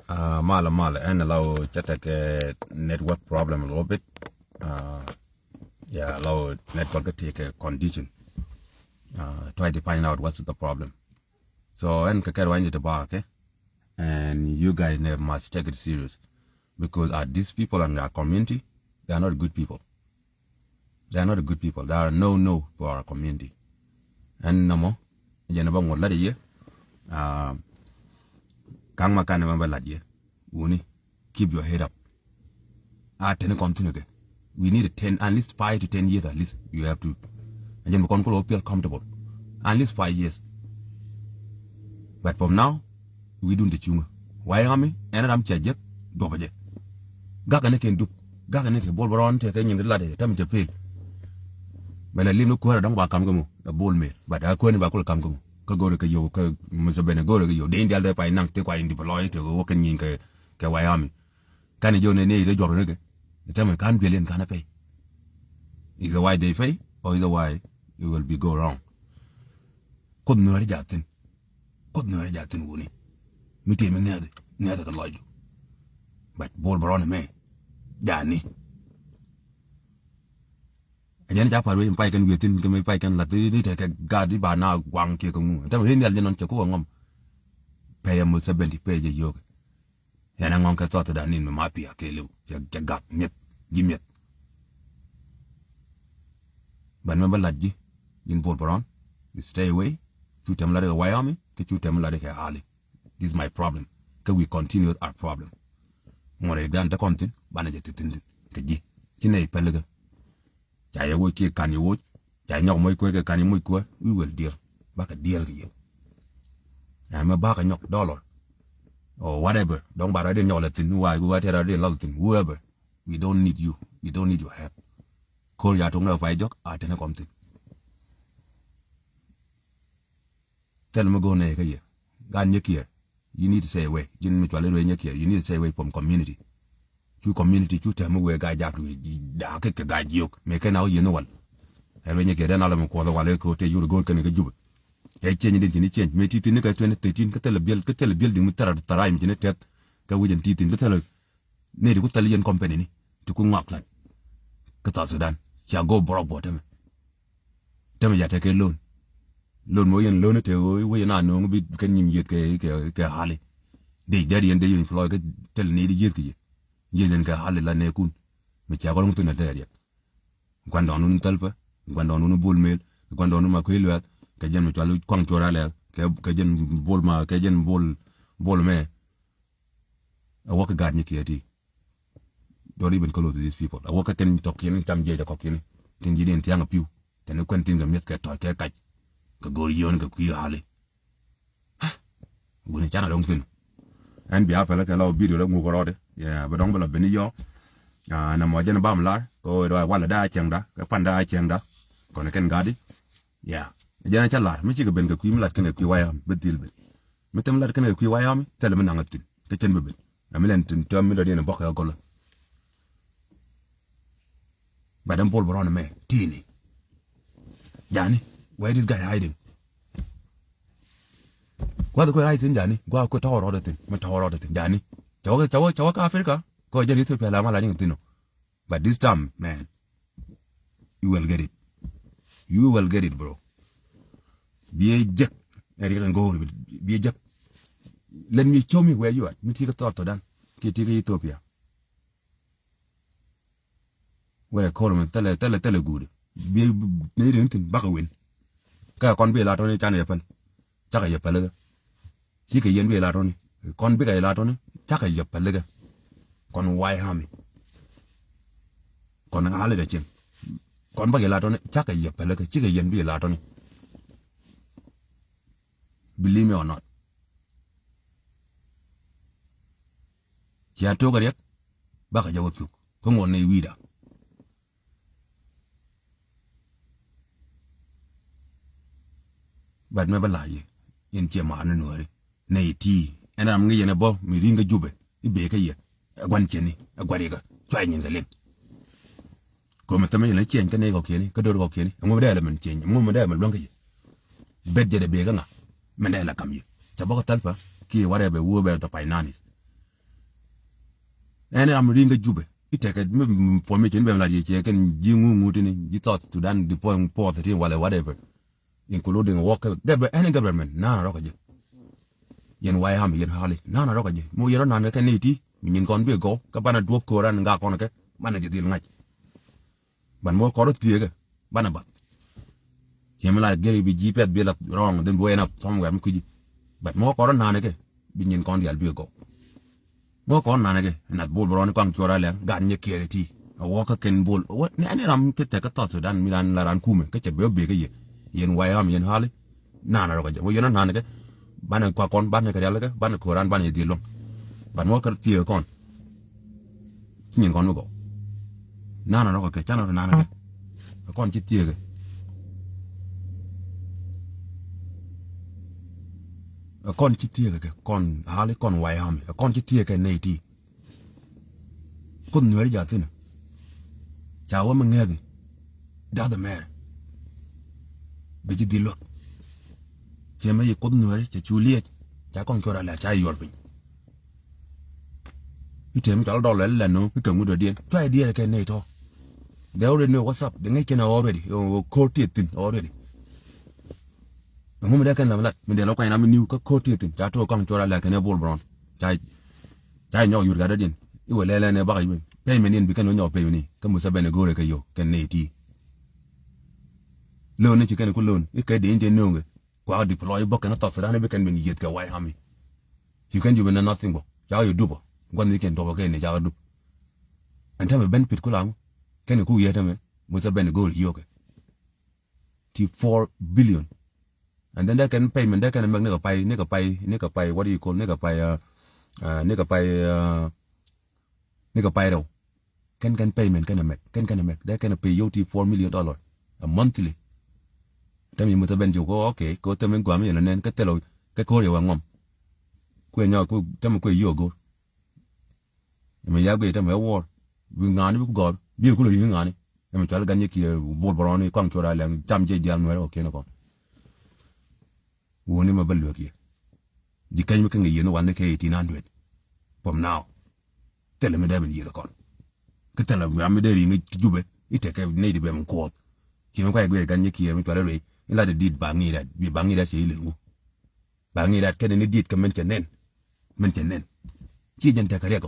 Mala, and allow chat network problem a little bit. Uh, yeah, allow network to take a condition. Try to find out what's the problem. So, and kakar the bar, okay? And you guys must take it serious because these people in our community, they are not good people. They are not good people. They are no for our community. And no more. You never want to let Kang makan member lad Uni, keep your head up. Continue. We need 10, at least 5 to 10 years at least. You have to. And then we feel comfortable. At least 5 years. But from now, we do the chung. Why am I? And I'm charged. Dobaje. Gagane can do. Gagane can ball around take any lad. Tell me to pay. But I live no quarter don't come a ball me. But I couldn't back come. Go to yo, Mr. Benego, you didn't tell the pine to quite deploy to walk in Wyoming. Can you need a job? The time can't be in can pay. Is a why they pay, or is a why you will be go wrong. Couldn't know a jatin. Couldn't know a jatin, Woolly. Me team near the lodge. But ball brown me. Danny. And then Japa in Pike and within can make Pike and let the take a guard by now, one kick on. Tell me, Indian on Chaco. Pay a 70 page a yoke. And I'm on thought that I need my mapia, Kalu, Jagap, Nip, Jimmy. But remember, Ladji, in Bolbaron, you stay away, shoot them like a Wyoming, get you them like a Harley. This is my problem. Can we continue our problem? More than the content, Banajet, Kaji, Chine Pelaga. Jaya would kick can you wood, Jaya muy quick can you muy quick, we will deal. Back a deal here. I'm a back a knock dollar. Or whatever, don't buy any Latin, why go out here, whoever. We don't need you, we don't need your help. Call your tongue of I joke, I tell a content. Tell me go near here. Gan here. You need to stay away. You need to you need to stay away from community. Community, tell me where guy jack dark a guy joke, make an hour you know one. And when you get an element quarter while I go tell you to go can get you. A change in change, made it in 2013, tell a building with time in a tet, go with teeth in the teller. Native Italian company to Kumaklan. Sudan, shall go borrow bottom. Tell me, I take a loan. Loan way and loan it away, we not know, we can get Harley. They daddy and they employ tell needy yet. Yen ka halila ne kun me cha gorong tuna teriya kwando nun talpa kwando nun bol mel kwando nun makwilwa ka jen me chalu kwang chorale ka jen bol ma ka jen bol me a work guard ni kiati don't even call to these people a work can talk yin tam je da kokini tin jidin tiang piu ten kwentin ga met ka to ka gori yon ka kwi hale woni chana dong tin and be apela ka law video la ngugorode yeah but don't bela beni yo na mo jena bam la ko do wala da chengda ka panda chengda ko ne ken gadi yeah jena chala mi ci ga ben ga kuim lat ken ku waya bedil be metem lat ken ku waya mi tele men ngatin ke chen be am len tin to mi do dina bokka ko la ba dem bol boron me tini jani where this guy hiding qua tôi ai xin jani qua ko tawro da tin ma tawro da tin jani chawa ka Africa ko jeli to pela mala ni tino but this time man you will get it bro be jek eri kan go be jek let me show me where you are mi ti ka to dan ki ti ka Ethiopia where call me tele good be ne din tin baka win ka kon be la to ni chan ya pan chaka ya pala chỉ cái yên về là thôi, con biết cái là thôi, chắc cái dập phải lấy cái, con quay ham, con ngã lên cái chuyện, con biết cái là thôi, chắc cái dập phải lấy cái, chỉ cái yên về là thôi, believe me or not, chỉ ăn cái đấy, bác cái giáo dục, không còn này vida, bạn mới bắt lại, yên chỉ mà ăn nữa này ti anh em nghe này bao mi ringa jube ibe cái gì quan chuyện này quan gì cả choai nhìn cái lên có mà tao mới nói chuyện cái này cái này cái đồ cái này ông đây là mình chuyện ông đây mình luôn cái gì bet giờ để bê cái nào mình đây là cầm gì chả bao cái tal pa kia whatever wo be to finance ene am ringa jube iteke formation be la je ken jingu ngutini ji thought to dan the point port the whatever including work debe any government na ro je yen wai ham yen hali na ro je mo yero na ke niti min kon be go ka bana duop ko ran nga kon ke bana je dil ngaj ban mo ko ro tiege bana bat yemla geri bi jipet bi la wrong den bo ena somewhere mi kuji but mo ko ro na ke bi nyin kon dial bi go mo kon na ke na bol bron kwang chora le gan nye kere ti a wo ka ken bol what ne ani ram ke te ka to sudan milan la ran kume ke che be ke yen wai ham yen hali na ro je wo yen na ke bana kwa kon bana ke yalla ke bana ko ran bana di long ban mo ka ti kon nyin kon go na ro ke chana na ke kon ti ti ke kon ti ti ke kon hali kon wai ham kon ti ti ke nei ti kun Nuer ja tin cha wo ma ngedi da the mayor be ji dilo che ma yi kun Nuer che chulie cha kon chora la cha yor pin item chal do le no ke ngu do dien try die ke nei to they already know what's up they ngai ken already court it already ngum de kan la lat mi de lo ko na mi new ka court it cha to kon chora la ke ne bol bron cha nyo yur ga de dien iwe lele ne ba yi pay menin bi kan nyo pay ni ka musa bene gore ke yo ken nei ti loan ni chicken ko loan e ka de inde nonge kwa deploy bok na to fra na be kan ben yet ka wai hami you can do nothing bo ya you do bo ngon ni ken to ke ne ja du anta me benefit ko lang ken ku yeta me musa bene gore yo ke ti 4 billion and then they can payment they can make ne ka pay what do you call ne ka pay đâu can payment can make they can pay you $4 million a monthly tao mình mới bên chỗ có okay có tao mình quản mình là nên cái tao cái cô điều ngon quên nhau cô tao mình quên vô cô mình giá quên tao mình war vì ngàn nó gọi biết cô là những ngàn này mình cho là gần như kia bột bò này quăng cho ra là trăm chơi giang nữa ok nó còn uống nhưng mà bên lừa kia chỉ cái mấy cái người nó玩cái 1800 from now tao là mình đem gì đó còn cái tao là mình đem gì chụp ấy ít cái này thì bên quạt khi mà quay về gần như kia mình cho là rồi là để đi bằng gì đấy bị bằng gì đấy chỉ lừa bằng gì đấy cái này đi cái mình chân nên chỉ nhận thấy cái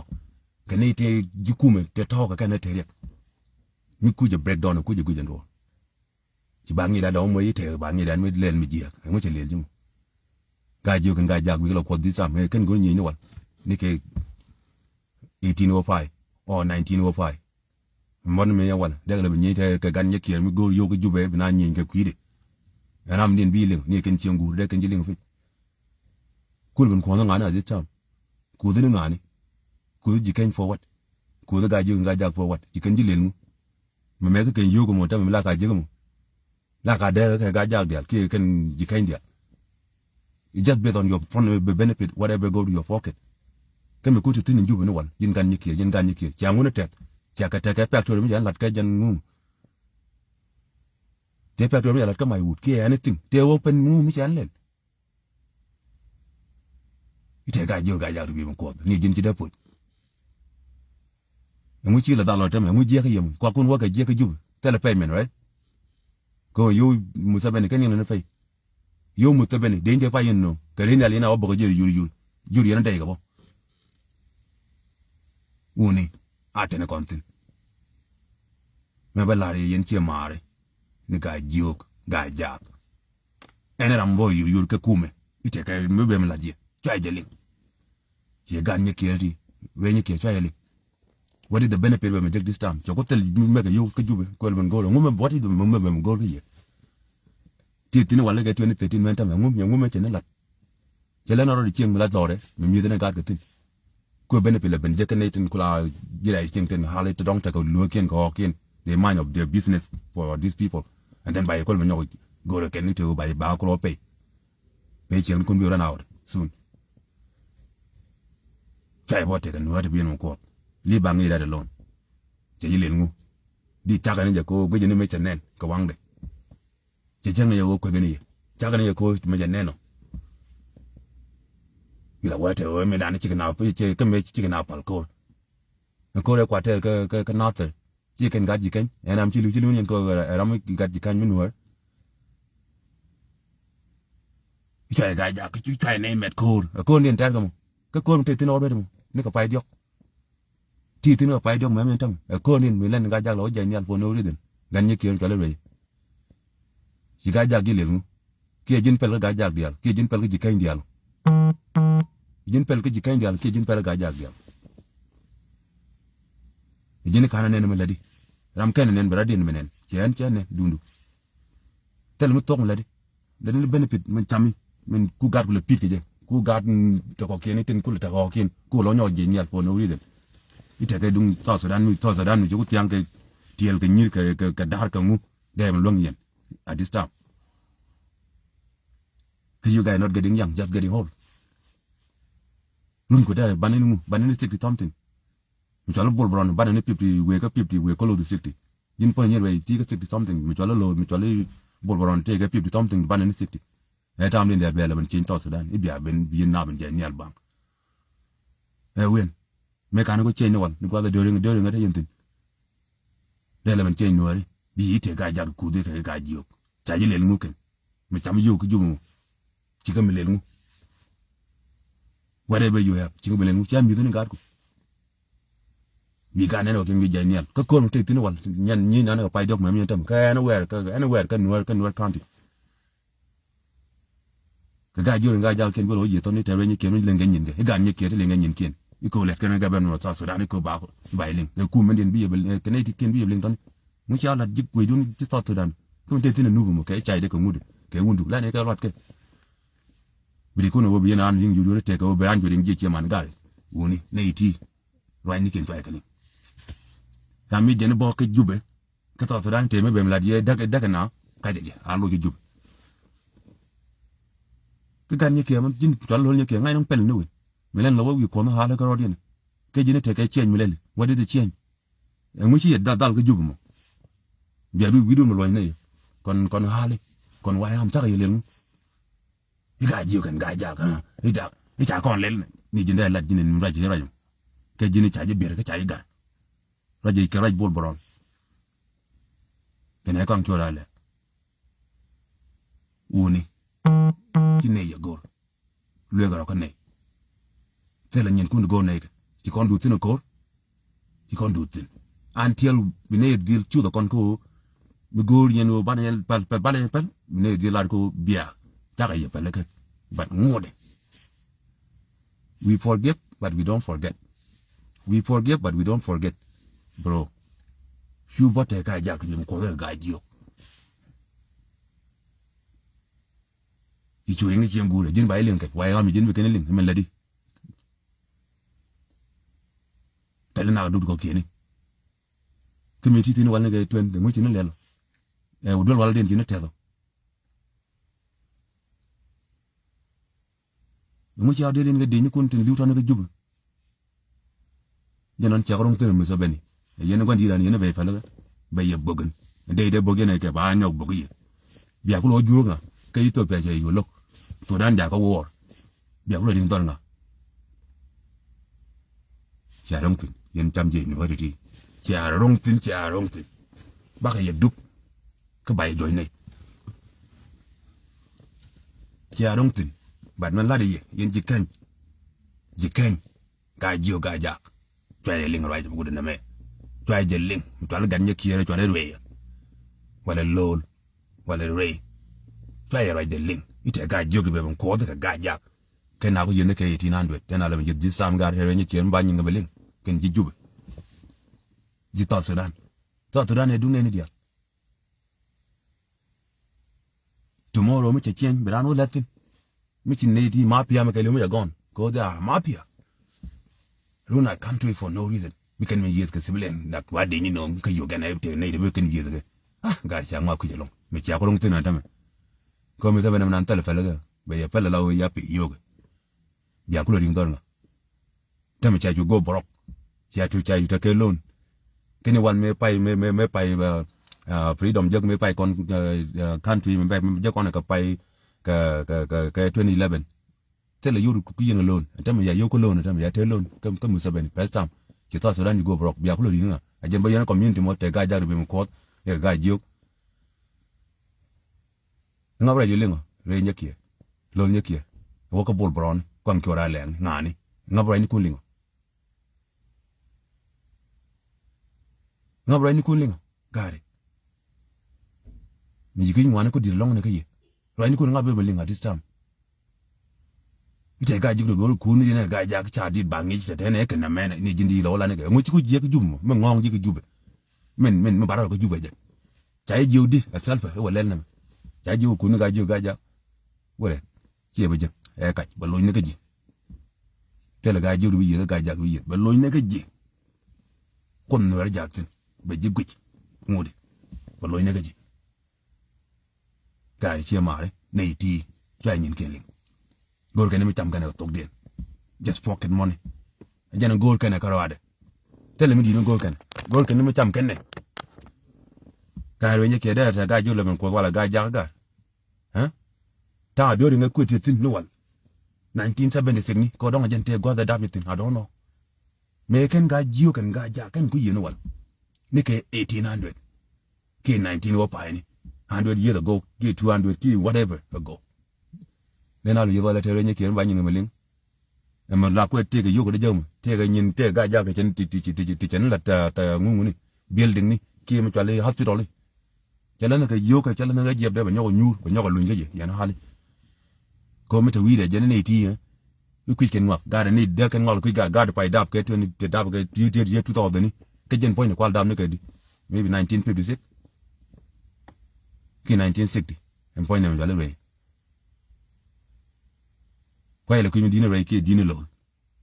cái này thì jukume te to cái này thế mi ku je breakdown ku je ku jendo chỉ bằng gì đấy đó mới thế bằng gì đấy mới lên mới giặc mới chỉ lên chứ gai jiu kan gai jak wi lo ko di sam cái ngol ni wal ni ke 1805 or 1905 mon me yawan de la ni te ka gan nyeki mi go yo ko jube na nyin ke kwide ram din bi ling ni ken chengu de ken jiling fi kul bin ko nga na ji cham ku de nga ni ku ji ken forward ku de ga ji nga jak forward ji ken jiling me me ken yo ko mo tam la ka ji mo la ka de ka ga jak dia ki ken ji ken dia it just based on your benefit whatever go to your pocket ken me ku ti tin jube no wal yin gan nyeki cha ngune tet cha ka ta pek to mi jan lat ka jan ngu te pek to mi lat ka mai wut ke anything te open ngu mi jan len ite ga jo ga ja ru bi ko ni jin ci da put ngu ci la da lo te me ngu je ka yem kwa kun wa ka je ka jub tele payment right ko yo mu sa ben ken ni na fay yo mu ta ben de inde fa yin no ka rin ali na wa bo je yur yana dai ga bo uni atene kontin me balari yen che mare ni ga jiok ga jak ene rambo yur ke kume ite ka me be mlaje chai jeli ye gan nye kiri we nye ke chai jeli what is the benefit when me take this time choko tel me ga yo ke jube ko ben golo ngume what is the me golo ye titini wala ke 2013 men tam ngume chene lat jela na ro di chieng mla dore me mi dene ga ke tin ko benefit le ben je ke netin kula jira chieng tin hale to dong ta ko loken ko ken they mind of their business for these people and then by call me go to can to by ba ko pay chieng kun bi run out soon kai bote kan wata bi no ko li ba ngi da alone je yile ngu di ta kan je ko gbe je ni me chenen ko wang de je jeng ye ko gani ta kan ye ko me je neno ila wata o me da ni chicken na pe che ke me chicken na pal ko ko re kwate ka north ji ken ga ji ken en am chilu nyen ko ram ga ji kan Nuer chai ga ja ka chai ne met ko ndien tar ka ko te tin orbe mo ni ka pai diok ti tin ka pai diok ma men tam ko ndien mi len ga ja lo ja nyal for no reason gan nye kier chale re ji ga ja gi le mu ki jin pel ga ja dial ki jin pel ga ji kan dial jin pel ga ji kan dial ki jin pel ga ja dial jini kana nen meladi ram ken nen bradi menen chen chen dundu tel mu tok meladi den benefit men chami men ku gad le pit ke ku gad to ko ken tin ku ta ko ken ku lo nyo je nyal po no reason ite ke dung to Sudan mi ku tiang ke tiel ke nyir ke dar ke mu dem long yen at this time you guys not getting young just getting old run ko da banani 60 something mi chola bol bron banani 50 we call the 60 jin po nyer we ti 60 something mi chola bol bron te 50 something banani 60 e tam den der bele ban kin to Sudan i bia ben bi na ben je nyal bang e wen me kan ko chen won ni ko da doring ngata yentin dele ban chen Nuer bi te ga jar ku de ga jiok ta yi le nguken mi tam yu ku jumu ci kam le ngu whatever you have ci kam le ngu ci am yu ni gad ko bi ga ne no ken bi je nyal ka ko te tin wal nyan ni na na pa dok ma mi tam ka anywhere ka Nuer county ga jor ga jal ken go yi to ni tere ni ken le ngen nge ga ni ke le ngen ken iko le ken ga ben no sa Sudan ko ba ko bay ling ku men den bi yebel ken ti ken bi yebel ton mu ci ala jik ko dun ci sa Sudan to te tin nubu mo ke chai de ko ngude ke wundu la ne ka lot ke bi ko no bi na an ling ju te ko be an ju ji ci man gal woni ne ti ray ni ken to ay kan ga mi den bo ke jube ka sa Sudan te me be la die daga na ka de a lo jube cái gan như kia mà chính cho luôn như kia ngay nông pel nuôi mình lên lâu vì con nó cái rồi cái gì nó thể cái change mình lên what is the change em mới chỉ đặt cái giúp mà bây giờ video mà loại này còn hale còn quay không chắc gì liền cái gà nhiều cần gà già cái chả con lên ni chính đây là chính nên ra chỉ ra cái gì nó chả gì biệt cái chả gì gà ra gì cái ra bol bron cái này con cho ra là uni ci ne ya gor le ga ko ne te la nyen kun go ne ci kon du tin ko ci kon du tin antiel bi ne dil ci do kon ko mi gor yen o banel pal mi ne dil la ko bia ta ga ye pal ka but ngode we forget but we don't forget bro shu bote ka ja ko ko ga dio i chu ngi chiem gure jin bai ling ke wai mi jin bi ken ling men ladi tele na du ko kini kemi ti tin wal ne ga twen de mu tin lelo e u dol wal den tin te do mu ci ade len ga de ni kon tin liu tan ga jub janon ci xarum tin mu so beni yen ko ndi dan yen bay fala bay ye bogen de bogen ke ba nyok bogi biya ko lo juro nga kay to pe je yo lok Sudan da ko war biya ko ding ton nga cha rong tin yen tam je no ri cha rong tin ba ka ye dup ka bay joy nei cha rong tin ba man la de yen ji kan ga jio ga ja twa ling right bu na me twa je ling twa la gan ye kiere twa re wala lol wala re twa ye right de ling ite ga jio be bon ko da ga ja ken na ko yen ke 1800 ten ala be ji sam ga re ni kien ba nyi ling ken ji jube ji ta Sudan e dunne ni dia tomorrow mi che chen be no latin mi chin ne di mafia me ke le mu ya gon ko da mafia run a country for no reason we can me yes ke civilian that what they know ke yo gana te ne de ken yes ke ga cha ma ku jelong mi cha ko rong tin na ta me ko mi ta be na ta le fele ga be ya pele la o ya pi yo ga ya ku lo ding don ta me cha ju go borok ya tu cha ju ta ke loan kini wan me pai freedom jog me pai kon country me jog kon ka pai ka 2011 tele yuru ku yin loan ta me ya yo ko loan ta me ya te loan ka mu sa ben first time chỉ tao Sudan go broke bia kulo dinga ajen ba yana community mo te ga ja be mo ko e ga jiok nga bra yulingo re nyakie lo nyakie wo ko bol bron kon ko ra leng ngani nga bra ni kulingo nga bra ni kulingo gari ni yikin wana ko dir long ne kaye ra ni kun nga be belinga this time ite ga jigdo gol ku ni ne ga ja cha di bangi te ne ke na men ni jindi lo la ne ngo ci ko je ko jum me ngong ji ko jube men me bara ko jube je tay jiwdi salfa wala na tay jiw ku ni ga jiw ga ja wala ci ba je e ka ba lo ne ka ji te la ga jiw bi ye ga ja bi ye ba lo ne ka ji kon no ra ja tin ba ji gu ngodi ba lo ne ka ji ga ci mare ne ti ja nyin keling gol kene mi tam kene tok den just pocket money jana gol kene karawade tele mi dino gol kene mi tam kene kayro nye kede ta ga jule men ko wala ga jaga ha ta biori nga kwete tin no wal 1976 ni ko donga jente go da dabitin I don't know me ken ga jiyo ken ga ja ken ku yeno wal ni ke 1800 ke 19 wo pa ni 100 years ago ke 200 ke whatever ago nên là giờ là theo như kiểu bao nhiêu người mà liên mà là quên tiền cái yêu của đứa dâu tiền cái nhìn tiền cái giá cái chân là tờ ngu này building này kia mà cho lên hospital đi cho nên là cái yêu cái nên cái dẹp đây mà nhau lùn cái gì vậy nó hay có mấy thứ để cho nên này thì cái quy trình ngoặc ga này để cái ngõ quy ga để phải đáp cái chuyện để đáp cái year 2000 này cái gen point qua đáp nữa cái đi maybe 1956 cái 1960 em point này mình lấy quite like you dinner right dinner low.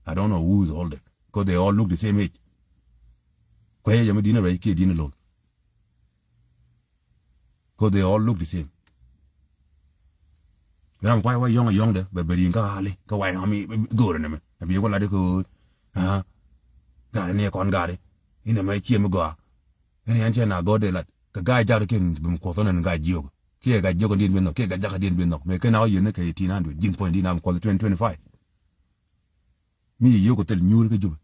I don't know who's older because they all look the same age. Quite you dinner right dinner low. Because they all look the same. I'm quite young there, but in Kali, Kawai Hami, go to them. Have you got like good? Got a near con got it. In a my chim go. And Anchana go there like the guy Jarkin, Bumcoton and Guy Jog. Kia ga jogo din benno kia ga jaka din benno me kana o yene ka 1800 jin point din am ko 2025 mi yogo tel nyur ka jub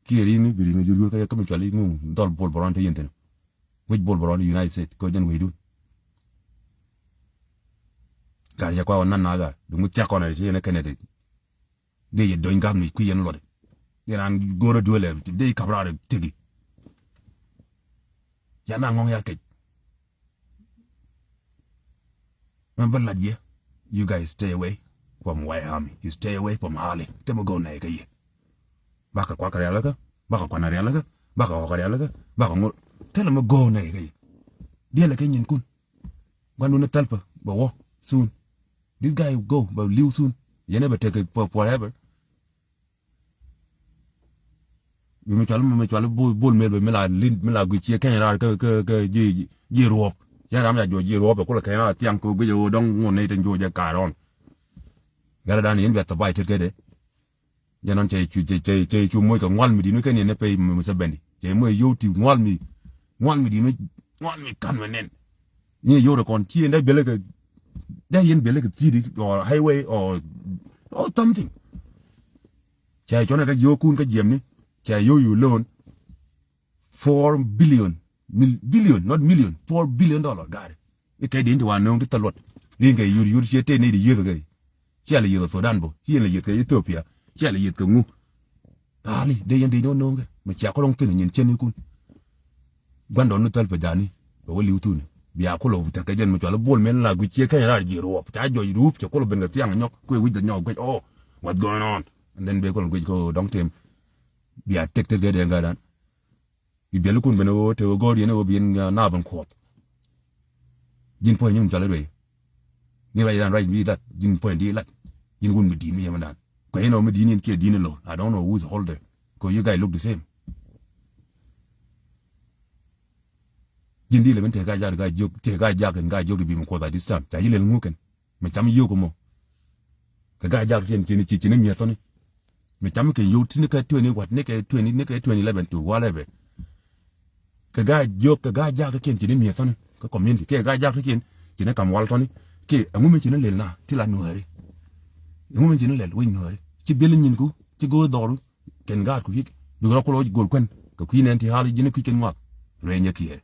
kia rini bi rini jur ka kam chali ngu dol bol boron te yenten wij bol boron United States ko jen wedu gar ya kwa nan na ga du mu tia ko na ti yene Canada de ye do ngam mi ku yen lode yenan goro dole de kabra tegi yana ngong ya ke remember lad ye you guys stay away from Wyoming you stay away from Harley temo go na ke ye baka kwa kare alaka baka kwa na alaka baka kwa kare alaka baka ngo tell me go na ke ye dia la ke nyin kun gwandu na talpa ba wo soon this guy go ba live soon you never take it for forever mi chalo bol me la gu chi ke ra ke ji ruop ya ram ya jo ji ruop ko la ke na tiang ko go dong ngon nei ten jo ja karon gara dan yin bet bai tet de ya non che chu moy ko ngwal mi di no ke ne pe mu sa bendi che moy yo ti ngwal mi di ngwal mi kan menen ni yo de kon ti ndai bele ke da yin bele ke city or highway or something che cho na ka yo kun ka jem ni che yo you loan 4 billion not million $4 billion gari ke din wa no ta lot rin ke yu che te ni di yu ke che le yu Sudan bo che le yu ke Ethiopia che le yu ke ngu ali de yin di no ke ma cha ko long tin nyin chen ni kun gwando no tal pa jani o li utun biya ko lo ta ke jen ma cho bol men la gu che ke ra ji ro cha jo ru che ko lo ben ga tiang nyok ko wi da nyok ko oh what's going on and then be ko go dong tem biya tek de ga dan bi belu kun beno te go ri ne o bien na ban ko jin point nyum jale re ni ra dan right bi that jin point di lat jin gun mi di mi yama dan ko eno mi di ni ke di ne lo I don't know who's older because you guys look the same jin di le ben te ga ja ga jog te ga ja kan ga jog bi mo ko da this time ta yile nguken me tam yo ko mo ga ja ten ci ne mi to ni me tam ke yo tin ka 20 what ne ke 20 ne ke 2011 to whatever ka ga jog ka ga ja ka ken ci ne mi to ni ka community ke ga ja ka ken ci ne kam wal to ni ke amu me ci ne le na ti la Nuer amu me ci ne le wi Nuer ci bel nyin ku ci go doru ken ga ku yik du ro ko gol kwen ka queen anti hali jini ku ken ngwa re nya kiye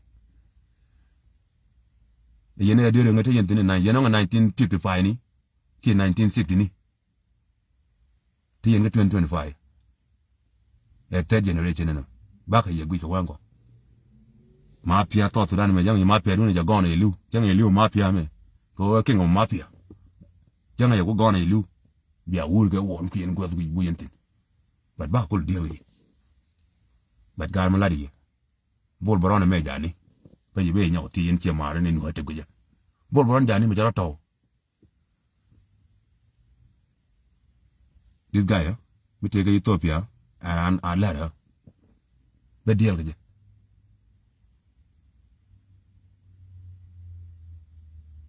yene de ngate yentene na yeno 1955 ni ki 1960 ni ti yenge 2025 a third generation no baka ye gwi ko wango ma pia to Sudan me yang ma pia dun ja gone ilu jang ilu ma pia me ko king of mafia jang ye ko gone ilu bia wul ke won ku yen go bu yentin but ba ko deal yi but gar ma ladi bol boron me jani pa yibe nya ti yen che mare ni no te guja bol boron jani me jara taw this guy we take Ethiopia and a letter the deal guja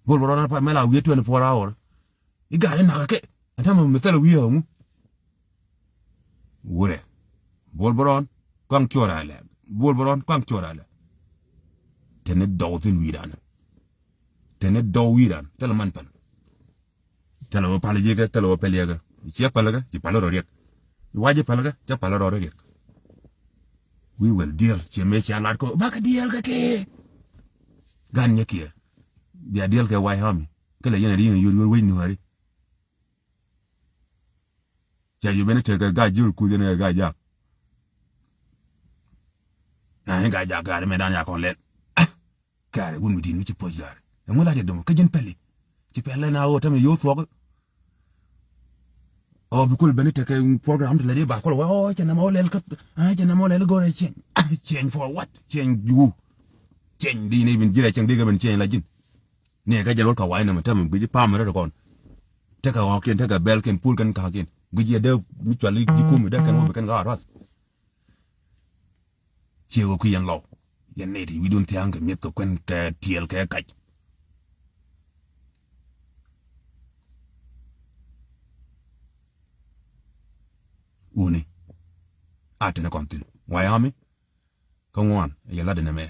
bol boron pa mela wi 24 hour i ga na ke atama me tele wi mu wure bol boron kwang chora le bol boron kwang chora le tene daw tin widan tene daw widan tele man pan tele wo pale jega tele wo pele ga ci palaga ci paloro rek waji palaga ci paloro rek we will deal ci me ci alat ko baka deal ka ke gan nyeki biya deal ke wai hami kala yana rin yuri we ni hari ci yu bene te ga jur ku ne ga ja na ga ja ga me dan ya kon let gare gun mi din ci poj gare ngola de dum ka jen pele ci pele na o tam yo fo o bi kul bene te ke program de la ba ko wa o na mo lel ka na mo lel go re chen chen for what chen you chen di ne bin jira chen de ga ben chen la jin ne ga jalo ka wa na tam bi pa ma re kon te ka o ken te ka bel ken pul kan ka ken bi je de mi chali ji ku mi de kan o kan ga ras che o ku yan lo yan ne di wi dun tiang ka met ko kwen ka tiel ka ka uni atene kontin wayami ko ngwan ya ladene me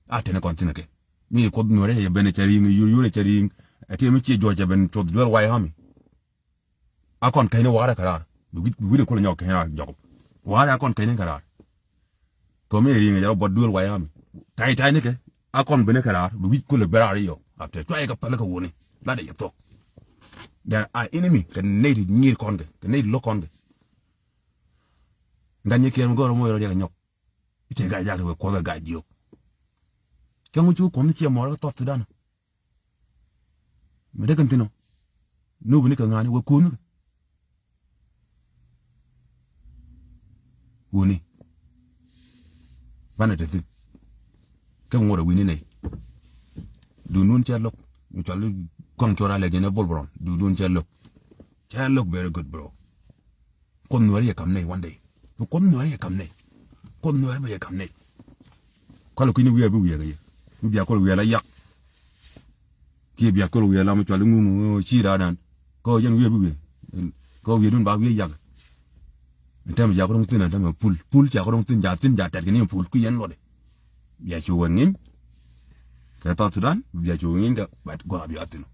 atene kontin ke mi ko Nuer ya bene charing yure charing ate mi ci joja ben to dol wayami akon kayne wara karar bi de ko nyok ha jogo wara akon kayne karar ko me ringa ya bod dol wayami tay ne ke akon bene karar bi ko le berari yo after to ay ka pala ko woni la de yeto there are enemy can need nyir konde can need lo konde nganye kien goro mo yoro de nyok ite ga ja ko ga dio kengu chu kom chi mo ro to Sudan me de kantino no bu ni ka ngani we kunu woni bana de tin kan wora wini ne du nun cha lok mu chalu kon chora le gene bolbron du nun cha lok very good bro kon Nuer ye kam ne one day kon Nuer ye kam ne kon Nuer be ye kam ne kala kini wiya bi wiya ga ye biya ko wiya la yak ki biya ko wiya la mu chalu ngu chi da dan ko yen wiya bi wiya ko wiya dun ba wiya yak entam ja ko tin entam pul ja ko tin ja tat ni pul ku yen lo de biya chu wangin ka ta Sudan biya chu wangin ga bat go abi atino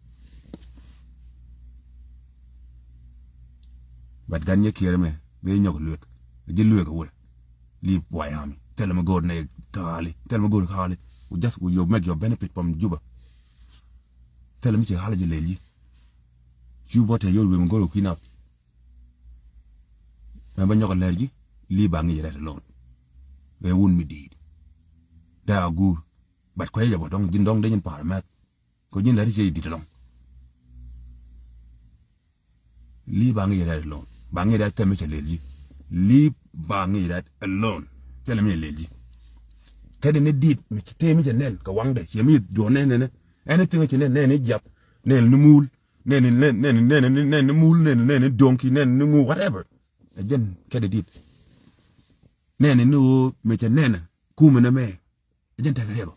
bat gan ye kire me be nyok luek je luek wol li wayami tell me god ne kali tell me god kali just you make your benefit from Juba tell me che hali je leji Juba te yo we ngoro kina ba nyok lerji li ba ngi rete lon we wun mi di da gu bat ko ye bo dong jin dong de nyin par met ko jin la ri che di dong li ba ngi rete lon ba ngi rete me che leji li ba ngi rete alone tell me leji kede ne dit mi te mi nen ka wangde che mi do ne anything che ne jap ne ni mul ne mul ne donkey ne ngu whatever again kede dit ne no mi che ne kuma na me again ta rego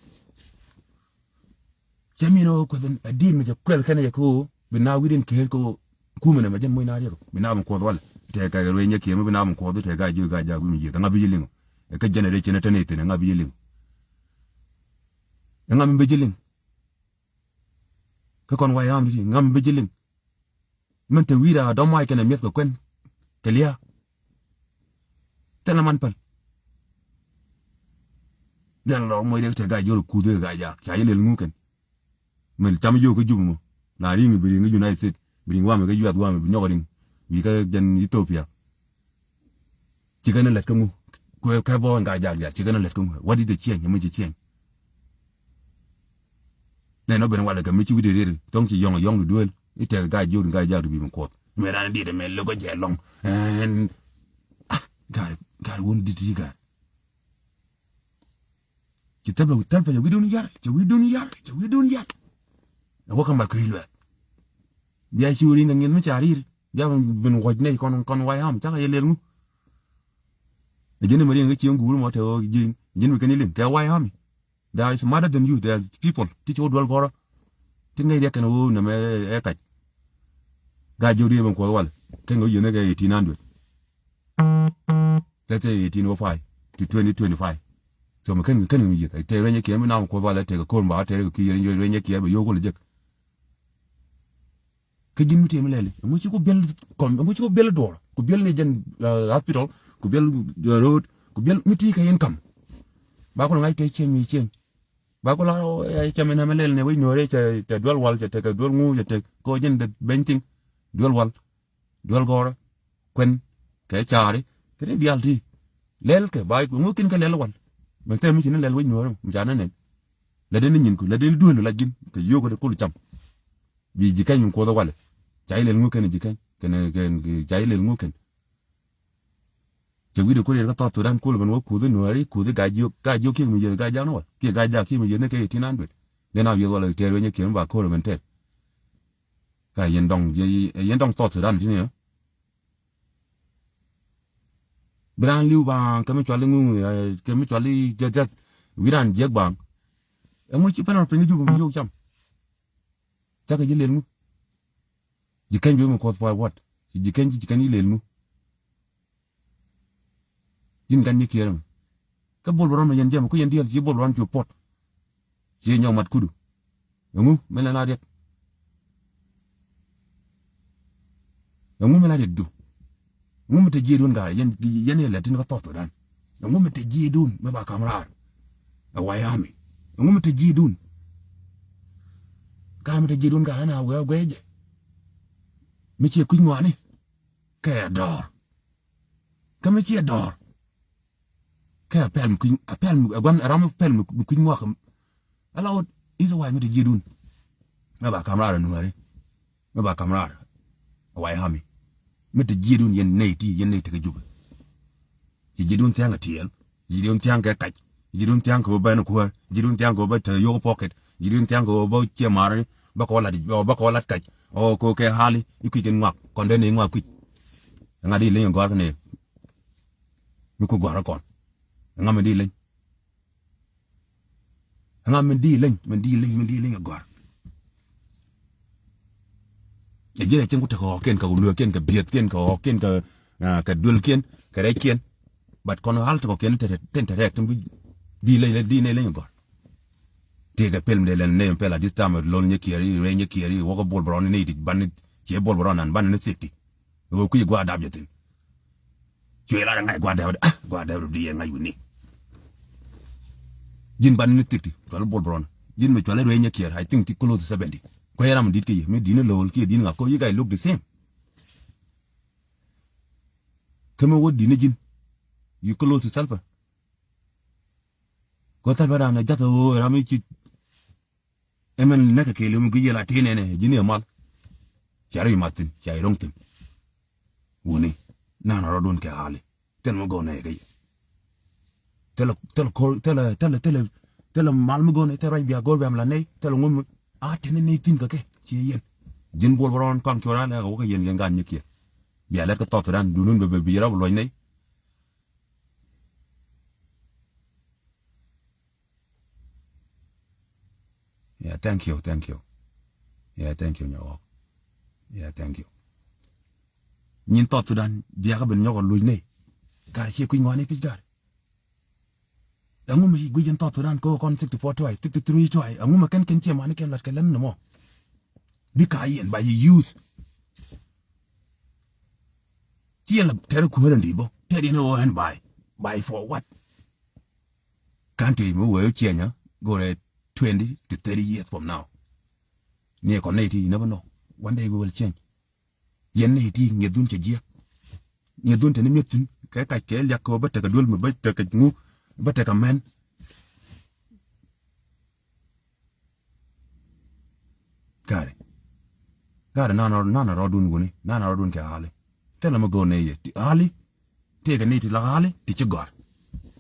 che mi no ko den dit mi che kwel kene ko bina widin ke ko kuma na me jen moy na rego bina mo ko wala te ka re nya ke mo bina mo ko te ga ju ga ja bu mi je nga bi lingo e ka generation ne tane te nga bi lingo ngam bejeling ka kon wayam di ngam bejeling man te wira do may kene met ko kwen kelia tela man pal dan lo mo de te ga jor ku de ga ja cha ile ngu ken men tam yo ko jumu na ri mi bi ngi United States bi wa me ga yu wa me bi nyogorin bi ka jan Ethiopia ci gëna let ko mu ko ka bo nga ja ci gëna let ko mu wadi de cien mu ci cien ne no ben wala ga mi ci widi re donc ci yong du duel ite ga jor nga ja bi mu ko me ran di de me lo ko je long en ga won di ti ga ci tabla wi dun yar ci wi dun yar ko kam ba ko hilwa biya ci wuri nga ngeen ma ci arir ya ben woj ne kon way am ta yelel mu jeni mari nga ci ngul mo te jin kan lim ka way am there is smarter than you there's people teach old wal gora ti ngay dekk na wo na me e kaj ga jodi ban ko wal ke nga yene ga 1800 let's say 1805 to 2025 so me kan mi yita te renye ke mi na ko wala te ko mba te ko yere renye ke ba yogo le jek ke jin mi te mi lele mo ci ko bel door ko bel ne jen hospital ku bel road ku bel miti ka yen kam ba ko ngai te chen ba ko la chame na melel ne wi nore te dol wal te ka dol ngu te ko jen de benting dol wal dol gora kwen ke chari ke dialti lel ke ba ko ngu kin ka lel wal ba te mi chin lel wi nore mi jana ne la de nyin ko la de dol la jin ke yogo de ko lu cham bi jikan ko da wal chai lel ngu ken jikan ken chai lel ngu ken Jadi ko ka to dan ko ban wo ku de Nuer ku de ga jo ki mi je ga ja no ki ga ja ki mi je ne ke 1800 le na yo wala te re ne ki ba ko ben te ka yen dong to dan ti ne bran liu ba ka mi chwa le ngu ka mi chwa li ja wi ran je ba e mo ci pa pe ni ju mi yo cham ta ka je le ngu ji kan jo mo ko for what ji kan ni le ngu jin gan ni kiyam ka bol boron ma yen jam ko yen dial ci bol boron ci pot ci ñaw mat kudu ngu mel na det ngu mel na det du ngu mete ji dun ga yen la tin ka to dan ngu mete ji dun ma ba kamrar a wayami ngu mete ji dun ka mete ji dun ga na we gweje mi ci ku ngwani ka dor ka mi ci dor ka pelm gwan ram pelm ku ngwa kam ala izo way mi de jidun ma ba kamara Nuer ma ba kamara way hami mi de jidun yen neyti ka juba jidun tianga tiel jidun tianga kaj jidun tianga ko ban ko jidun tianga ba te yo pocket jidun tianga ba che mare ba ko la kaj o ko ke hali ikiken ngwa konde ne ngwa ku ngadi le ngwa ne mi ko gwara kon ngam di lañ ngam di lañ agor e jere chen ko ta ko ken ka lu ken ka biet ken ka dul ken ka re ken bat kono halt ko ken te rek tum di lañ agor te ga pelm de len ne pela this time lol nye kieri wo ko bol brown ne di ban ci bol brown nan ban ne sekti wo ku gwa dab jetin ci la nga gwa dawd di nga yuni jin ban ni tikti tol bol bron jin me tole re nya kier I think ti close 70 ko yaram dit ke me dina lol ki dina ko you guys look the same kama wo dina jin you close to salpa ko ta bara na jato rami ci emen naka ke lum gi yela tene ne jin ya mal chari matin chai rongtin woni na rodon ke hali tel mo gone ke tela mal mu gone te ray biya gol bam la ne tela ngum a tene ne tin ka ke ci yen jin bol boron kan ko ra la ko yen nga nyi ki biya la ko tot ran du nun be bi ra lo ne yeah thank you yeah thank you nyawo yeah thank you nyin tot dan biya ka ben nyoko lo ne gar ci ku ngone pi gar anguma gujen tot ran ko kon 64 toy 63 toy anguma ken che man ken lat kalen no bi ka yen ba youth tiela tere ku ran dibo tedi no hen by for what country mo we change go to 20 to 30 years from now near connect you never know one day we will change yen ne ti ngedun che jia ngedun te ne metin ka ke yakko ba ta ka dul mo ba ta ka ngu ba ta ka men gare nana rodun guni nana rodun ke hali tela mo go ne ye ti hali te ga ne ti la hali ti ci gor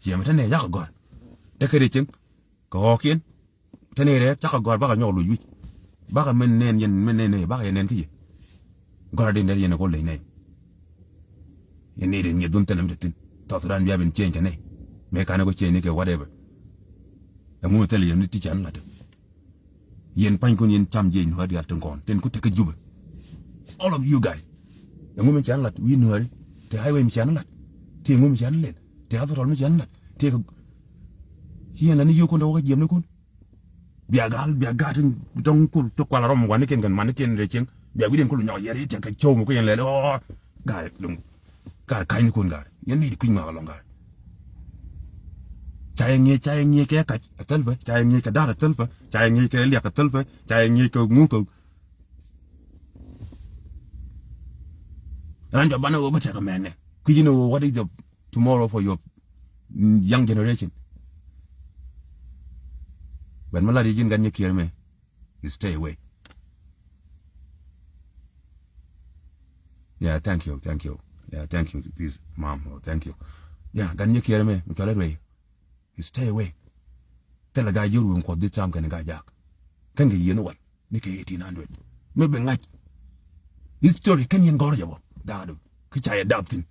ye ma tane ya ka gor te ke de cin ko hokien tane re ta ka gor ba ka nyolu yu ba ka men nen yen men ne ba ka yen ki gor de ne yen ko le ne yen ne de ngedun tele mtetin ta turan biya ben change ne me ka na ko change ke whatever mu tele yen ti chan la yen pan kun yen cham je no hadi atun kon ten ku te ka juba all of you guys ngum chan lat wi no hadi te highway mi chan lat te ngum chan len te adorol mi chan lat te ko yen la ni yo ko ndo ko jem ne kun biya gatin dong ku to kwala rom wan ken gan man ken re chen biya wi den ko nyaw yeri te ka chow mo ko yen le oh gar dum gar kain kun gar yen ni ku ma lo gar chai ngi ke ka tel ba chai ngi ka dar tel ba chai ngi ke liya ka tel ba chai ngi ko ngu ko ran jo bana wo ba ta ka men ne ku you know what is the tomorrow for your young generation when maladi jin gan nyekir me you stay away yeah thank you yeah thank you this mom thank you yeah gan nyekir me mu tole way you stay away tell ga yuru ko dit sam kan ga jak kan ga yeno wat ni ke 1800 me be ngaj this story kan yen gor yabo daadu ki cha adaptin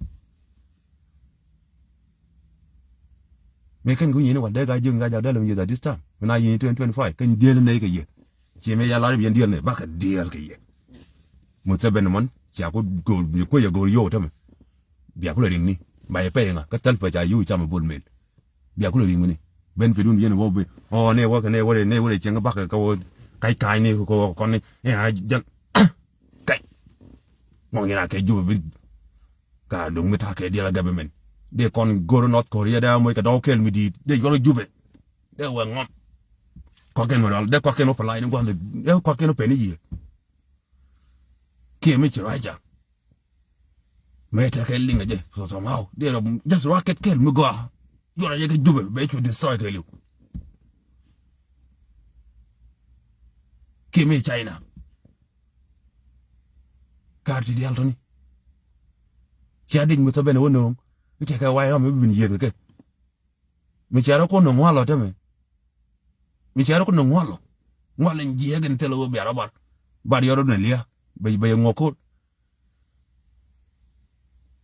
me kan gu yeno wat da ga jung ga ja da lam yi da this time when I in 2025 kan deal ne ke ye che me ya la bien deal ne ba ka deal ke ye mo ta ben mon cha ko go ko ye go yo ta me bia ko le ring ni ba ye pe nga ka tal pa cha yu cha ma bol mel bia ko le ring ni ben pe dun yen wo be oh ne wo chen ga ba ka ko kai ni ko kon ni ya jan kai mo ngi na ke ju bi ka dung mi ta ke deal government de kon go North Korea da mo ka do kel mi di de go jube de wa ngom koken moral de koken no palai ngo de koken no peni yi ke mi chira ja me ta ke linga je so somehow de just rocket kel mi go yo ra ye ke jube be chu destroy ke lu ke mi China karti di altoni cha ding mi to bene wono mi te ka wa yo mi bin ye ke mi chara ko no ngwalo te me mi chara ko no ngwalo njiye gen telo bi arabar bar yoro ne lia be ngoko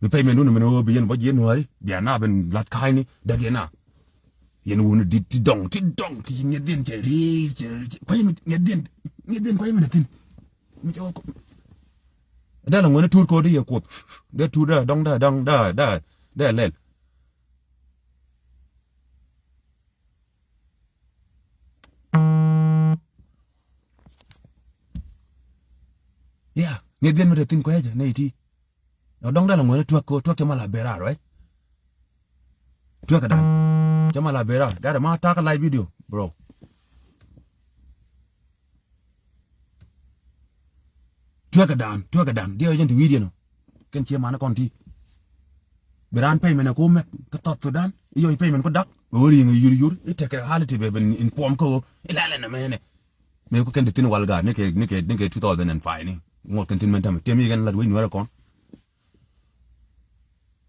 mi pay menu no bi yen bo je no ari bi na ben lat kai ni dage na yen wonu di dong ti ngeden je ri pay mi ngeden pay mi tin mi jo ko da la ngone tur ko di ko de tur da dong da lel yeah ngeden mi tin ko ya ne ti no dong da la ngone to ke mala bera right to ka dan ke mala bera da ma ta ka live video bro to ka dan dio yen video no ken che mana kon ti beran pay mena ko me ka tot Sudan yo pay men ko dak ori ngi yur ite ke haliti be ben in pom ko ila na mene me ko ken de tin walga ne ke 2005 ni mo ken tin men tam temi gen la wi Nuer kon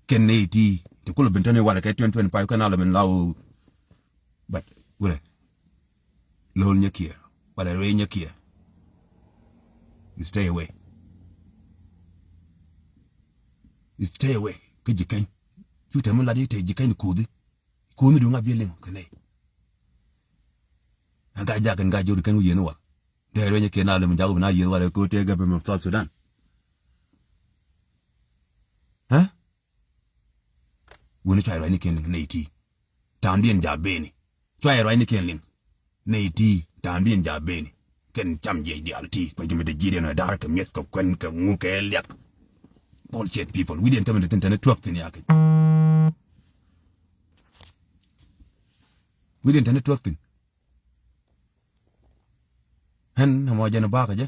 ken ne ti te ko bentane wala ke 2025 kana la men law but wala lol nyakia wala re nyakia you stay away ke jikan you te mun la te jikan ko du ngabe len kene aga ja kan ga jodu kan wi no wa de re nyakia na le mun jago na yi wala ko te ga be mo South Sudan ha woni chai rai ni ken ne ti tambien ja beni chai rai ni ken ling ne ti tambien ja beni ken cham je di alti ko jimi de jide no dar ka mes ko kwen ka ngu ke lek bullshit people we didn't tell me the internet twap tin yake we didn't tend to work thing hen mo jana ba ka je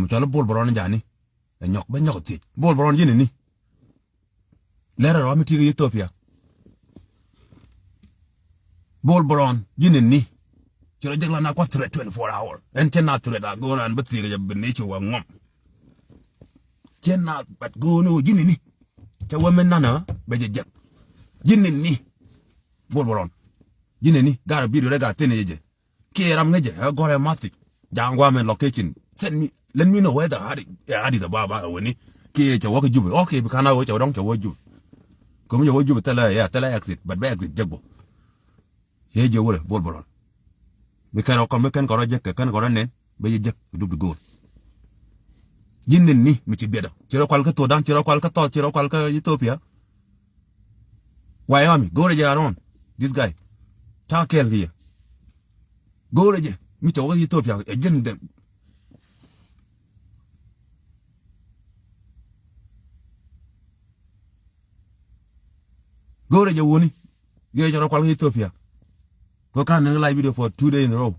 mo chola bol boron jani nyok ba nyok ti bol boron jini ni lera ro mi ti Ethiopia bol boron jini ni chiro jegla na ko 24 hour en kenna threat da go nan ba ti ga be ne chi wa ngom kenna bat go no jini ni ta wa men nana ba je jek jini ni bol boron jini ni gara bidio rega tene je kiram ngeje gore mati jangwa men location send me let me know where the hadi the baba woni ki cha waka jube okay bi kana wo cha dong cha wo jube ko mi wo jube tala exit but ba exit jagbo he je wala bol boron bi kana ko me kan ko je kan ko nen ba je jek du gol jinnin ni mi ci beda ci ro kwal ka to dan ci ro kwal ka to ci ro kwal ka Ethiopia Wyoming go to Jaron this guy takel here go to mi to Ethiopia e jin dem go to woni ye joro kwal Ethiopia go kan na live video for 2 days in a row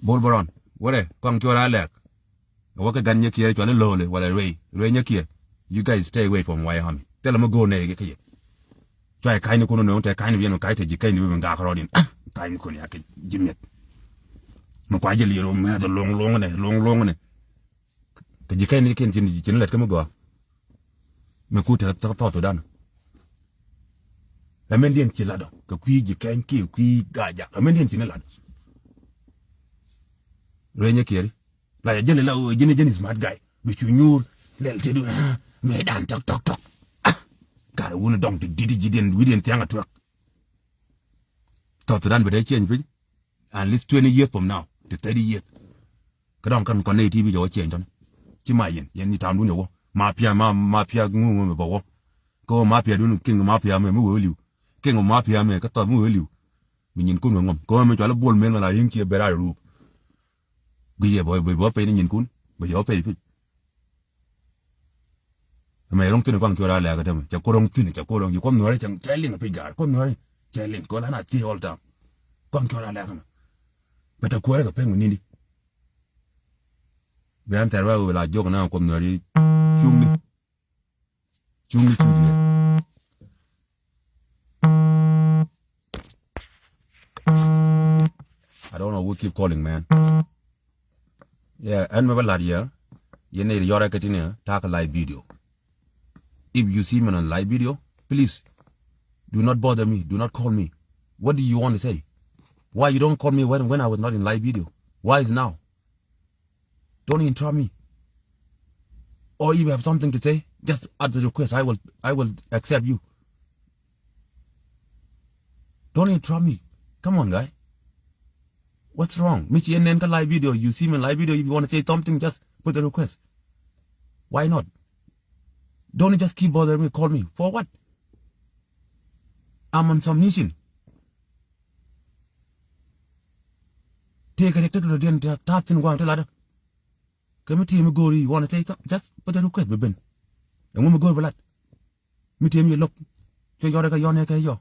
bol boron wore kon ko ra lek waka ganye kiere to na lole wala rey nyakie you guys stay away from Wyoming tell them go ne ke try kaini kuno no te kaini bieno kaite ji kaini bi nga krodin kaini kuno yake jimet mo kwa jeli ro me do long ne ke ji kaini ken jin let kama go me ku ta to dan la men dien ci lado ka kwi ji kain ki kwi gaja la men dien ci lado renya kiere la ya jeli la jini smart guy bi ci ñuur lel te du me dan tok gara wuna dong didi jiden widen tianga twak to dan be change bi at least 20 years from now to 30 years kadang kan kon ne tv jo change ton ci ma yen ni tam du ne wo ma pia ngu me bo wo ko ma pia du king ma pia me wo liu king ma pia me ka to mu wo liu mi nyin kun ngom ko me jo la bol men la yin ki be ra ru gye bo pe ni nyin kun bo yo pe mày long tin quang cho ra là cái thằng cha cô long tin cha cô long you con nói chẳng trái liền phải gạt con nói trái liền có là ti all time quang cho ra là cái mà bây giờ cô cái pengu đi bây giờ tao là joke nào con nói đi chung đi I don't know who keep calling man yeah and me bala dia ye ne yora ka tin ta ka live video. If you see me on live video, please do not bother me. Do not call me. What do you want to say? Why you don't call me when I was not in live video? Why is now? Don't interrupt me. Or if you have something to say, just at the request, I will accept you. Don't interrupt me. Come on, guy. What's wrong? Michi and live video. You see me in live video. If you want to say something, just put the request. Why not? Don't just keep bothering me, call me. For what? I'm on some mission. Take a to the end, tap in one to ladder. Come to me, go, you want to say something? Just put the request, Ben. And when we go, blood. Me tell me, look. So you're like a yo.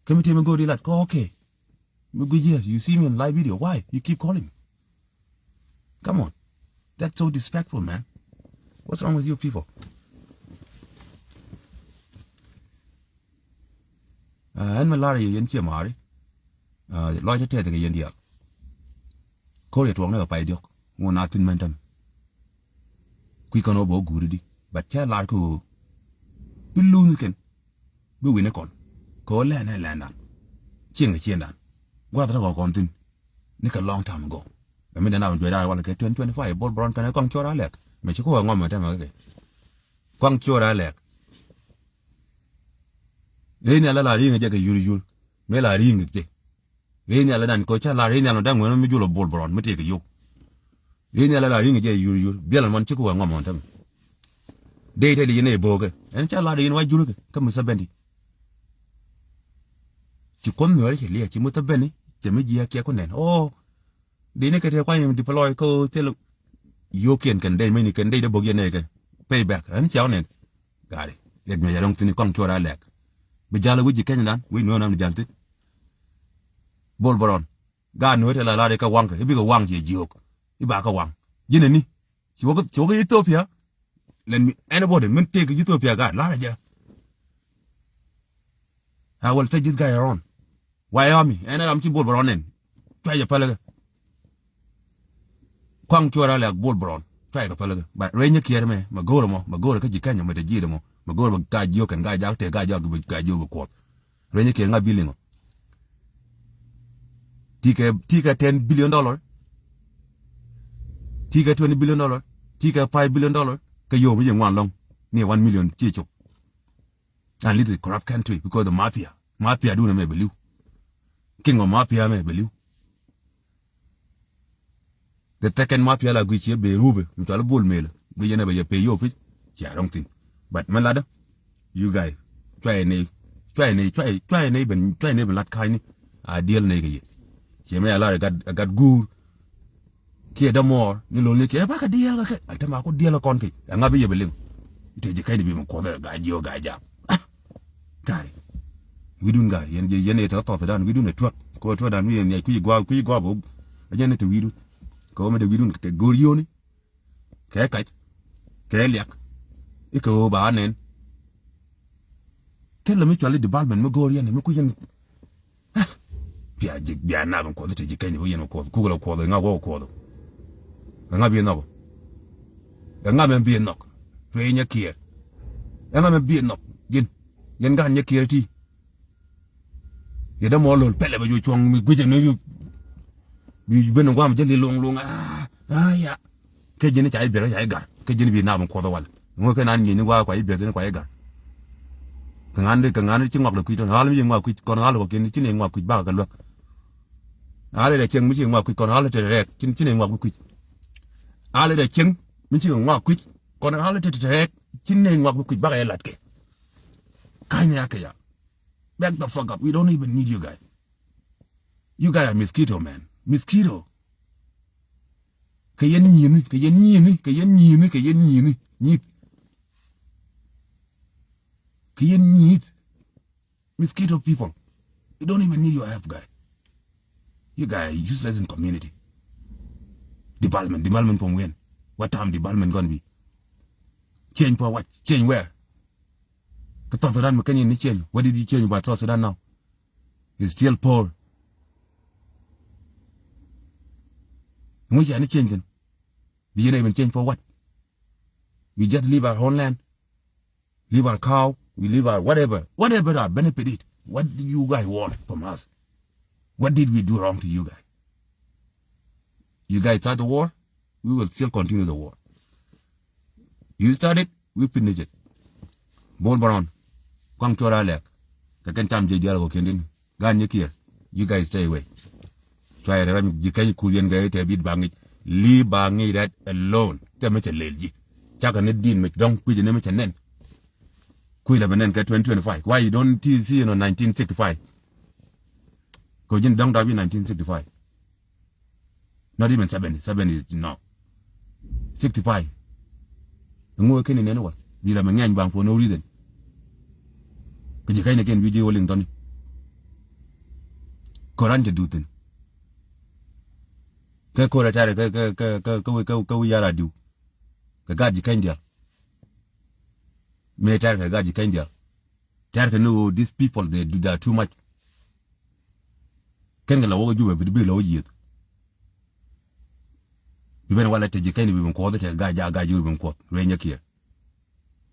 Come to me, go, lad. Go, okay. We go here. You see me in live video. Why? You keep calling me. Come on. That's so disrespectful, man. What's wrong with you people? Anh mà lại yên chia mà đấy, lo cho thế thì cái yên điệu, có thể tuồng nó ở phải được, ngon nát tin men tâm, quy con nó bỏ gù đi, bắt cha lại cô, bị luôn cái, bị quên con, có lẽ này đàn, chiên đàn, qua đó có con tin, nó cái long time ago, mình đã làm chuyện đó, quan cái 2025 ball brown cái này con cho ra lẹ. Mày chỉ có ngon mà thế mà cái quăng cho ra lẹ đây này là riêng cái yuri mấy là riêng cái đây này là đàn coi cha là đây này là đang ngồi nó mới là ball brown mới thấy cái đây này là riêng cái yuri biết là mình chỉ có ngon mà thế đây thì này bồ cái anh cha là đây nó yuri cái mình sẽ bên đi chỉ con người chỉ liệt chỉ muốn tập bên đi chỉ mới gì kia con này ô đây này cái theo quay mình deploy cô thế là yo kiên cần đây mình cần đây để bốc này cái payback anh cháu này gari ek me yarong tini kong chora lek be jala wuji Kenya dan we no nam jalti bol boron ga no te la de ka wang ibi ka wang je jiok iba ka wang yene ni chogo Ethiopia let me anybody men take Ethiopia ga la ja I will take this guy around Wyoming and I'm bol boron en try ya palaga kwang chora la bol boron try ka palaga but renya kier me magoro ka jikanya me de jide mo magoro ga jiok kan ga ja te ga ja ga jiok ko renya kier nga bilingo tika $10 billion tika $20 billion tika $5 billion ka yo mi ngwan long ni 1 million chicho and little corrupt country because the mafia do na me believe king of mafia me believe the second mafia la gwichi be rube mtala bol mele be yene be pay yo pi ja wrong thing but malada you guys try ne ben lat kai a deal ne ga ye me ala gat gur ki da more ni lo ni ke ba ka deal ka atama ko deal kon ki nga be ye beling te je kai bi mo ko da ga jio ga ja gari widun gari yen ta to dan widun network ko to dan yen ku gwa bo yen te widu ko me de widun ke gorio ni ke liak iko ba nen tel mi chwali de balmen mo gorio ne mi ku yen bia na ban ko te je kai ni yen ko ku lo ko nga go ko nga bi no nga ben bi no re nya kier nga ben bi no yen gan nya kier ti ye da mo lol pele ba jo chong mi guje no yu bi ben ngam jeli long ya ke jini chai bere ya gar ke jini bi na ban ko wal ngo ke nan ni wa kwa ibe den kwa gar kan chi ngok le ku ton hal mi ngok ku kon hal ko ken chi ne ngok ku ba ka lo hal le cheng mi chi ngok ku kon hal te rek chi ne ngok ku hal le cheng mi chi ngok ku kon hal te rek chi ne ngok ku ba ka lat ke kanya ke ya back the fuck up. We don't even need you guys. You guys are mosquito, man. Mosquito. Kayen need. Mosquito people. You don't even need your help, guy. You guys are useless in community. Development from when? What time development gonna be? Change for what? Change where? South Sudan, change. What did he change about South Sudan now? He's still poor. And we can't change. We didn't even change for what? We just leave our own land, leave our cow, we leave our whatever our benefit it. What do you guys want from us? What did we do wrong to you guys? You guys start the war, we will still continue the war. You start it, we finish it. Bol Baron. Kwang chora lek ka kan tam je jara ko kendin gan yekier you guys stay away try ram jikai ku yen ga te bit bangi li bangi that alone te me lelji chaka ne din me don ku je ne me nen ku la benen ka 2025 why you don't see 1965 ko jin dong da bi 1965 not even 70 is no 65 ngo ken ne no bi la me ngany bang for no reason kiji kai ne ken biji Wellington koran je dutin ka ko tare ka yara du ka gaji kai dia me tare ka gaji kai dia tare ka no these people they do that too much ken ga lawo ju be lawo yi bi ben wala te je kai ne bi ko da te gaji bi ko re nya kier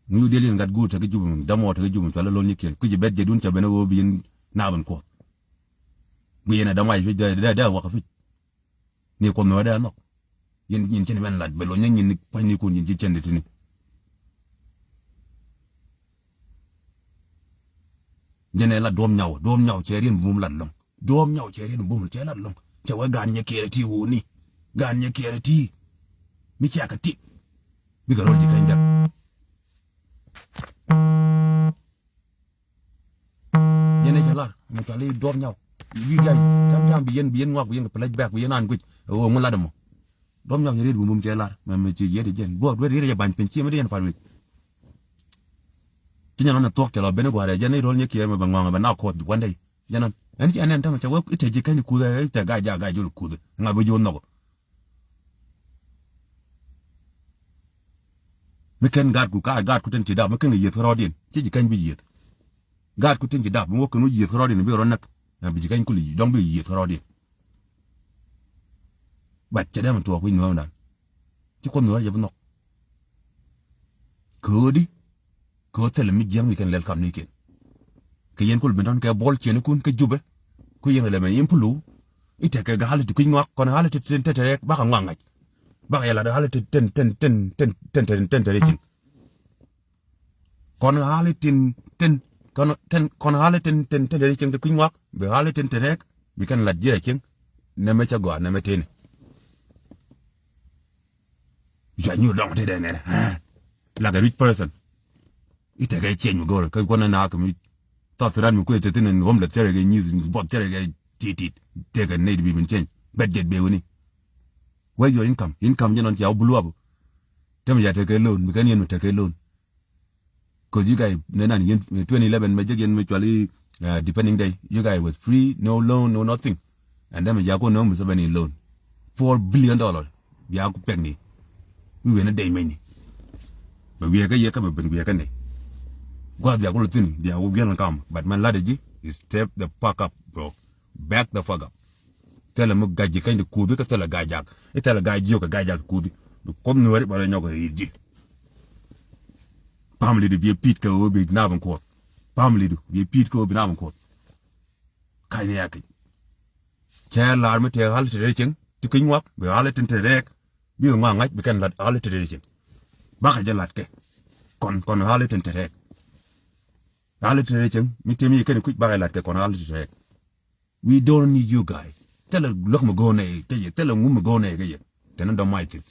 ñu delin ngat guuta ga jubum damo ta ga jubum wala lon ñikel ku ji bedje dun ca bena wo bi naban ko bu yena damay fi da wax fi ni ko no da no yen ñin ci ben laaj be lo ñin ni pañ ni ko ñin ci cendeti ni jene la doom ñaw ci rin bu mu lat long doom ñaw ci rin bu mu ci lat long ci wa gaan ñekere ti wo ni gaan ñekere ti mi ci akati bi ga rol ji kay ndam yene jalar mo tali doom ñaw wi gay tam bi yen ngok bi yen plaj back bi yenan guj o mu ladamo doom ñaw ñere bu mum ci lar même ci yede jen bo do yede bañ pen ci ma yen fa wi Ti nyanon na tok ke lo bene gware jane rol nyekie ma bangwa ba na ko one day. Janon ani anen tama cha wep ite jikani kuda ite ga julu kuda. Nga bo jo no. Meken gad ku ka gad ku ten ti da meken yet rodin. Ti jikani bi yet. Gad ku ten ti da mo ko no yet rodin bi ronak. Na bi jikani ku li dong bi yet rodin. Bat cha dem to ku no dan. Ti ko no ya no. Kodi ko tele mi jang mi ken lel kam ni ken ke yen kul benton ke bol chen kun ke jube ku yen le me impulu ite ke ga halit ku ngak kon halit ten rek ba ka ngangaj ba ka yala da halit ten kin kon halit kon halit ten kin ku ngak be halit ten rek bi kan lat je kin ne me cha go ne me ten ya nyu dong te de ne like a rich person. Ite ga change go ka kona na ka mi ta tran mi ko te tin hom la tere ga news bot tere ga titit te ga need bi min change budget be woni where your income you non ya bulu abu tem ya te ga loan mi kan yen te ga loan cause you guys ne nan yen 2011 ma jegen mi twali depending day you guys was free no loan no nothing and then ya ko no mi sabani loan $4 billion ya ko pegni we wena day many but we ga ye ka ben we ga ne God be a good thing, they are going to come. But man, Ladiji is step the fuck up, bro. Back the fuck up. Tell him, Gaji, kind of cool, tell a guy jack. Tell a guy, joke, a guy jack cool. The come no, but I know he family to be a pit go be Navan court. Family to be a pit go be Navan court. Kayak. Child army tell alliteration to king walk, be alliteration rek. Be a man like become that alliteration. Baka jalatke. Con alliteration rek. Alliteration, me tell me you can quick buy like a alliteration. We don't need you guys. Tell a look me go nay, tell a woman go nay, then I don't mind it.